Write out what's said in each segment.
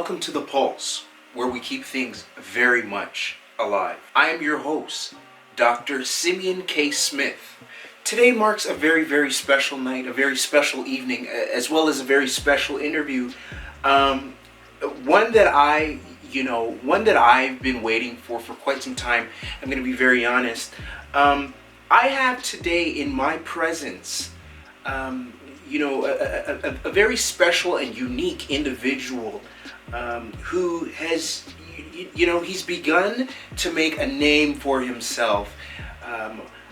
Welcome to The Pulse, where we keep things very much alive. I am your host, Dr. Simeon K. Smith. Today marks a very, very special night, a very special evening, as well as a very special interview. One that I've been waiting for quite some time. I'm going to be very honest. I have today in my presence, a very special and unique individual who has, he's begun to make a name for himself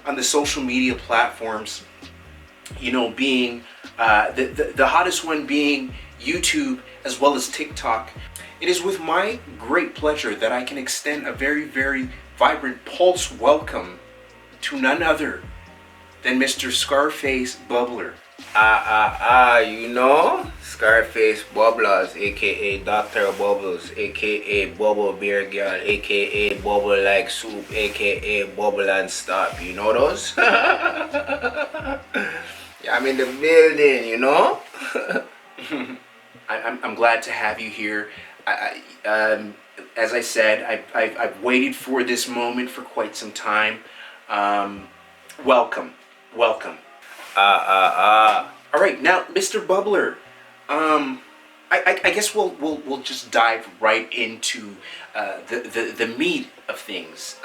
on the social media platforms, being the hottest one being YouTube as well as TikTok. It is with my great pleasure that I can extend a very, very vibrant pulse welcome to none other than Mr. Scarface Bubbler. Scarface Bubblaz, aka Dr. Bubbles, aka Bubble Beer Girl, aka Bubble Like Soup, aka Bubble and Stop. You know those? Yeah, I'm in the building, I'm glad to have you here. As I said, I've waited for this moment for quite some time. Welcome. All right, now, Mr. Bubbler, I guess we'll just dive right into the meat of things.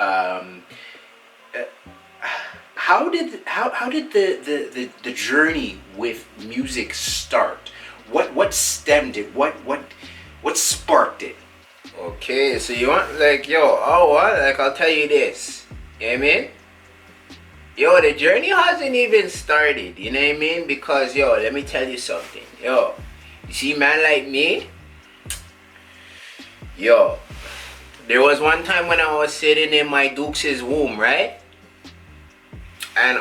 How did the journey with music start? What stemmed it? What sparked it? Okay, so you want I'll tell you this. You know what I mean? The journey hasn't even started, you know what I mean? Because, let me tell you something. You see, man like me? There was one time when I was sitting in my Duke's womb, right? And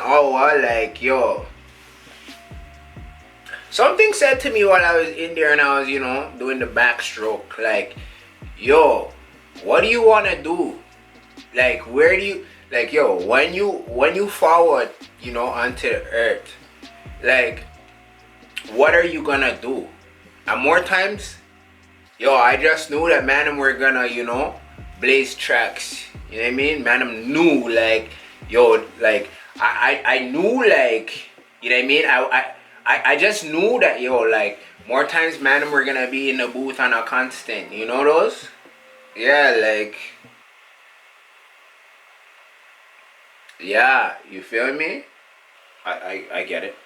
something said to me while I was in there and I was, doing the backstroke. Like, what do you want to do? Like, where do you... Like, when you forward, onto the earth, like, what are you gonna do? And more times, I just knew that, man, and we're gonna, blaze tracks. You know what I mean? Man, I knew, like, I knew, like, you know what I mean? I just knew that, like, more times, man, and we're gonna be in the booth on a constant. You know those? Yeah, like... Yeah, you feel me? I get it.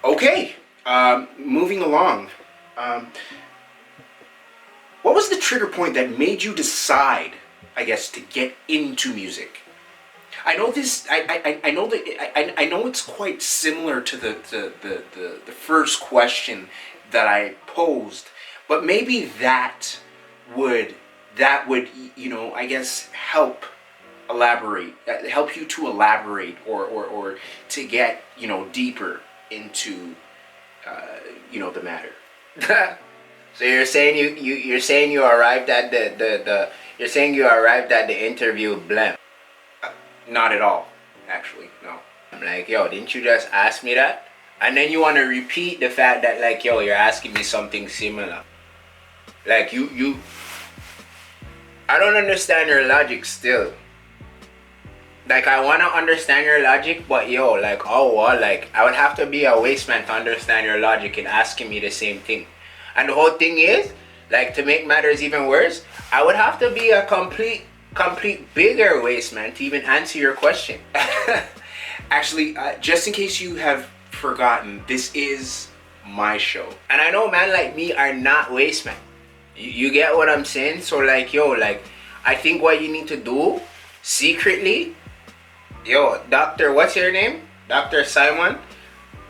Okay, moving along. What was the trigger point that made you decide, I guess, to get into music? I know this. I know that. I know it's quite similar to the first question that I posed, but maybe that would I guess help you to elaborate or to get deeper into the matter. So you're saying you arrived at the interview blank? Not at all, actually, no. I'm like, didn't you just ask me that? And then you want to repeat the fact that, like, you're asking me something similar. Like, I don't understand your logic still. Like, I want to understand your logic, but I would have to be a waste man to understand your logic in asking me the same thing. And the whole thing is, like, to make matters even worse, I would have to be a complete bigger waste man to even answer your question. Actually, just in case you have forgotten, this is my show. And I know men like me are not waste men. You get what I'm saying? So, like, I think what you need to do secretly, Doctor, what's your name? Dr. Simon?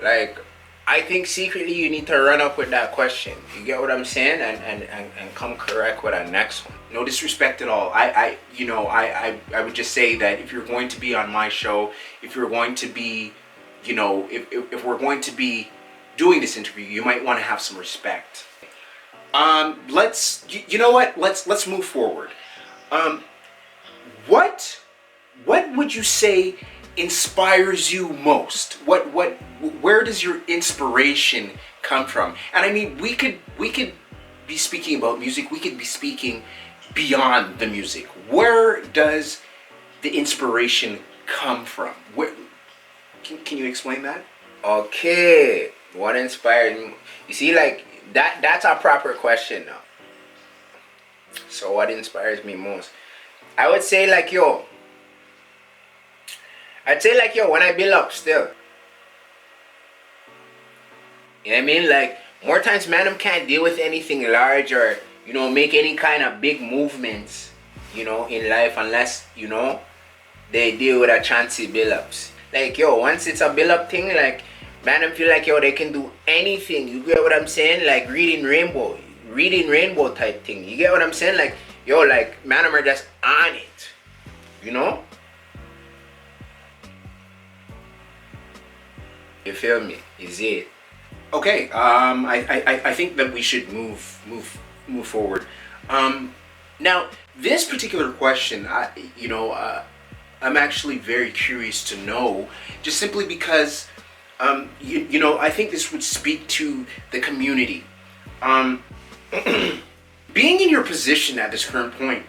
Like, I think secretly you need to run up with that question. You get what I'm saying? And come correct with our next one. No disrespect at all. I would just say that if you're going to be on my show, if you're going to be, if we're going to be doing this interview, you might want to have some respect. Let's move forward. What would you say inspires you most? Where does your inspiration come from? And I mean, we could be speaking about music. We could be speaking beyond the music. Where does the inspiration come from? Where can you explain that? Okay, what inspired me? You see, like that's a proper question now. So what inspires me most? I would say like yo. I'd say like yo, when I build up still. You know what I mean? Like more times man them can't deal with anything large or, you know, make any kind of big movements, you know, in life unless, you know, they deal with a chancy build ups. Like yo, once it's a build up thing, like man them feel like yo they can do anything. You get what I'm saying? Like reading rainbow type thing. You get what I'm saying? Like yo, like man them are just on it. You know? You feel me? Is it? Okay. I think that we should move forward. Now this particular question, I'm actually very curious to know, just simply because, you know, I think this would speak to the community. Being in your position at this current point,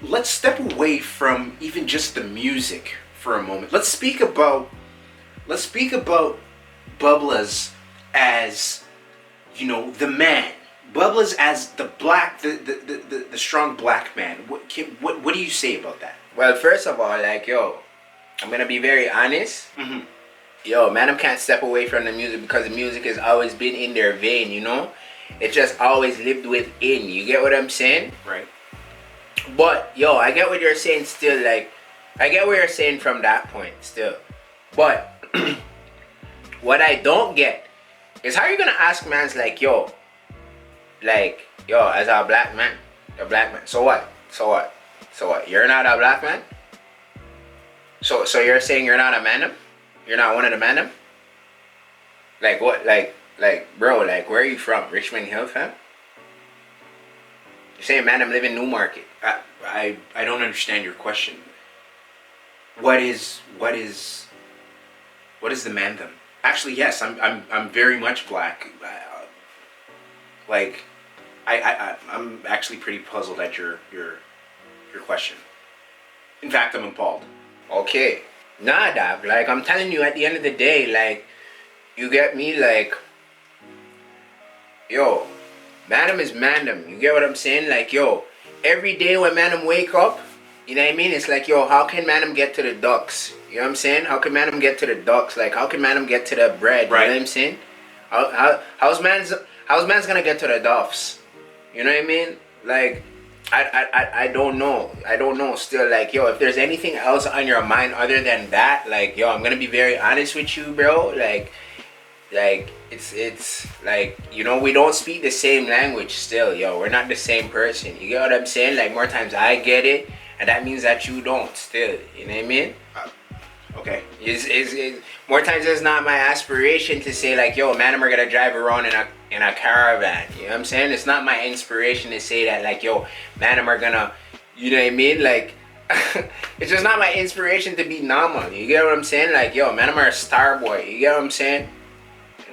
let's step away from even just the music for a moment. Let's speak about Bubblaz as, you know, the man. Bubblaz as the strong black man. What do you say about that? Well, first of all, like yo, I'm gonna be very honest. Mm-hmm. Yo, man, I can't step away from the music because the music has always been in their vein, you know? It just always lived within. You get what I'm saying? Right. But yo, I get what you're saying still, like I get what you're saying from that point still. But what I don't get is how you're gonna ask mans like yo, as a black man, so what? You're not a black man? So you're saying you're not a man? You're not one of the man? Like what? Like bro, like where are you from? Richmond Hill, fam? You're saying man, I'm living Newmarket. I don't understand your question. What is the mandem? Actually, yes, I'm very much black. I'm actually pretty puzzled at your question. In fact, I'm appalled. Okay. Nah, dog. Like I'm telling you, at the end of the day, like you get me, like yo, madam is mandem. You get what I'm saying? Like yo, every day when madam wake up, you know what I mean? It's like yo, how can madam get to the ducks? You know what I'm saying? How can madam get to the ducks? Like how can madam get to the bread? Right. You know what I'm saying? How's man's gonna get to the duffs? You know what I mean? Like I don't know. I don't know still. Like yo, if there's anything else on your mind other than that, like yo, I'm gonna be very honest with you, bro. Like it's like, you know, we don't speak the same language still, yo. We're not the same person. You get what I'm saying? Like more times I get it, and that means that you don't still. You know what I mean? Okay. Is more times it's not my aspiration to say like, yo, man, we're gonna drive around in a caravan. You know what I'm saying? It's not my inspiration to say that like, yo, man, we're gonna, you know what I mean? Like it's just not my inspiration to be normal. You get what I'm saying? Like, yo, man, I'm a star boy. You get what I'm saying?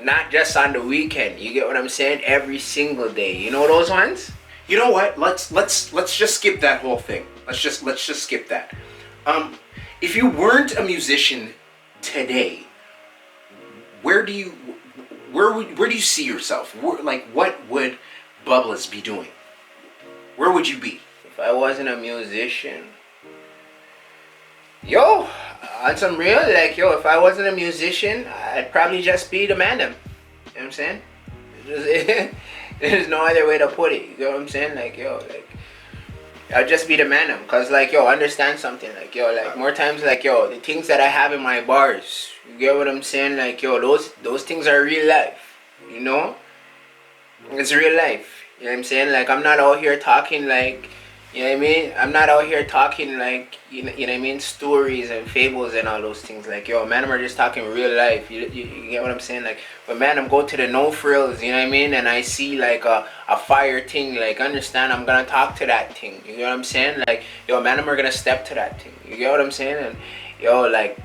Not just on the weekend. You get what I'm saying? Every single day. You know those ones? You know what? Let's just skip that whole thing. Let's just skip that. If you weren't a musician today, where do you see yourself? What would Bubblaz be doing? Where would you be? If I wasn't a musician, yo, on some real, like yo, if I wasn't a musician, I'd probably just be the man. You know what I'm saying? There's no other way to put it. You know what I'm saying? Like yo, like I'll just be the man, cause like yo, understand something, like yo, like more times like yo, the things that I have in my bars, you get what I'm saying? Like yo, those things are real life, you know? It's real life. You know what I'm saying? Like I'm not out here talking like, you know what I mean? I'm not out here talking like, you know what I mean, stories and fables and all those things. Like yo, man, we're just talking real life. You get what I'm saying? Like, but man, I'm going to the no frills, you know what I mean? And I see like a fire thing, like understand, I'm gonna talk to that thing. You get what I'm saying? Like yo, man, we're gonna step to that thing. You get what I'm saying? And yo, like,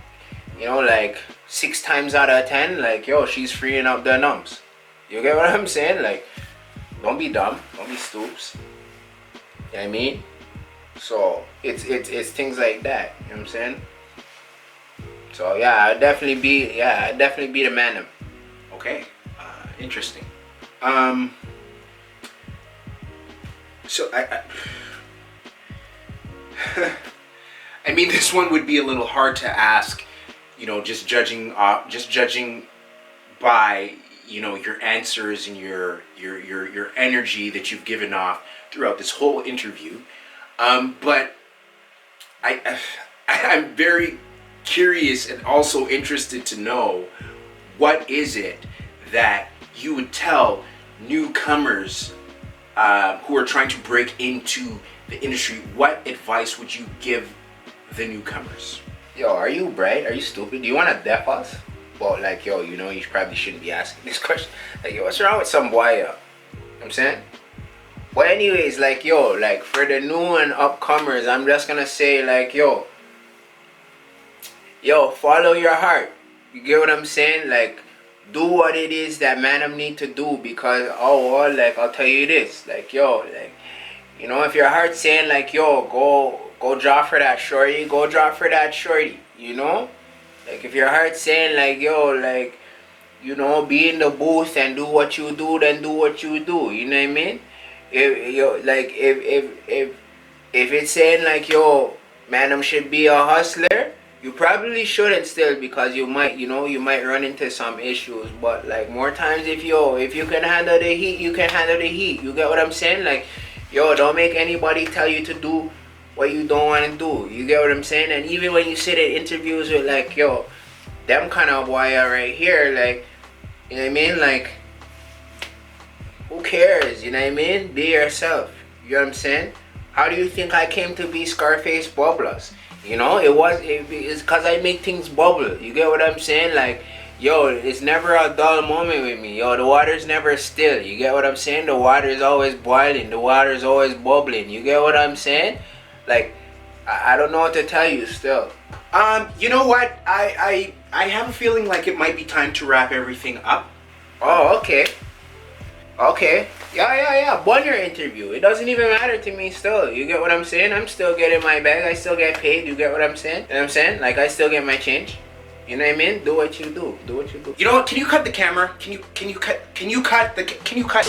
you know, like 6 times out of 10, like, yo, she's freeing up the numbs. You get what I'm saying? Like, don't be dumb, don't be stoops. You know what I mean? So it's things like that. You know what I'm saying? So yeah, I'd definitely be the man. Okay, interesting. So I mean, this one would be a little hard to ask, you know, just judging by, you know, your answers and your energy that you've given off throughout this whole interview. But I'm very curious and also interested to know, what is it that you would tell newcomers who are trying to break into the industry? What advice would you give the newcomers? Yo, are you bright? Are you stupid? Do you want to deaf us? Well, like, yo, you know, you probably shouldn't be asking this question. Like, yo, what's wrong with some boy? You know what I'm saying? But anyways, like, yo, like, for the new and upcomers, I'm just gonna say, like, yo, follow your heart. You get what I'm saying? Like, do what it is that man need to do, because, oh, well, like, I'll tell you this, like, yo, like, you know, if your heart's saying, like, yo, go drop for that shorty, go drop for that shorty, you know? Like, if your heart's saying, like, yo, like, you know, be in the booth and do what you do, then do what you do, you know what I mean? If it's saying, like, yo, man, should be a hustler, you probably shouldn't still, because you might, you know, you might run into some issues. But, like, more times, if you can handle the heat, you can handle the heat. You get what I'm saying? Like, yo, don't make anybody tell you to do what you don't want to do. You get what I'm saying? And even when you sit in interviews with, like, yo, them kind of boy right here, like, you know what I mean? Like, who cares? You know what I mean? Be yourself. You know what I'm saying? How do you think I came to be SCARFACE BUBBLAZ? You know, it's because I make things bubble. You get what I'm saying? Like, yo, it's never a dull moment with me. Yo, the water's never still. You get what I'm saying? The water is always boiling. The water is always bubbling. You get what I'm saying? Like, I don't know what to tell you still. You know what? I have a feeling like it might be time to wrap everything up. Oh, okay. Okay. Yeah. Won your interview. It doesn't even matter to me still. You get what I'm saying? I'm still getting my bag. I still get paid. You get what I'm saying? You know what I'm saying? Like, I still get my change. You know what I mean? Do what you do. Do what you do. You know what? Can you cut the camera? Can you cut?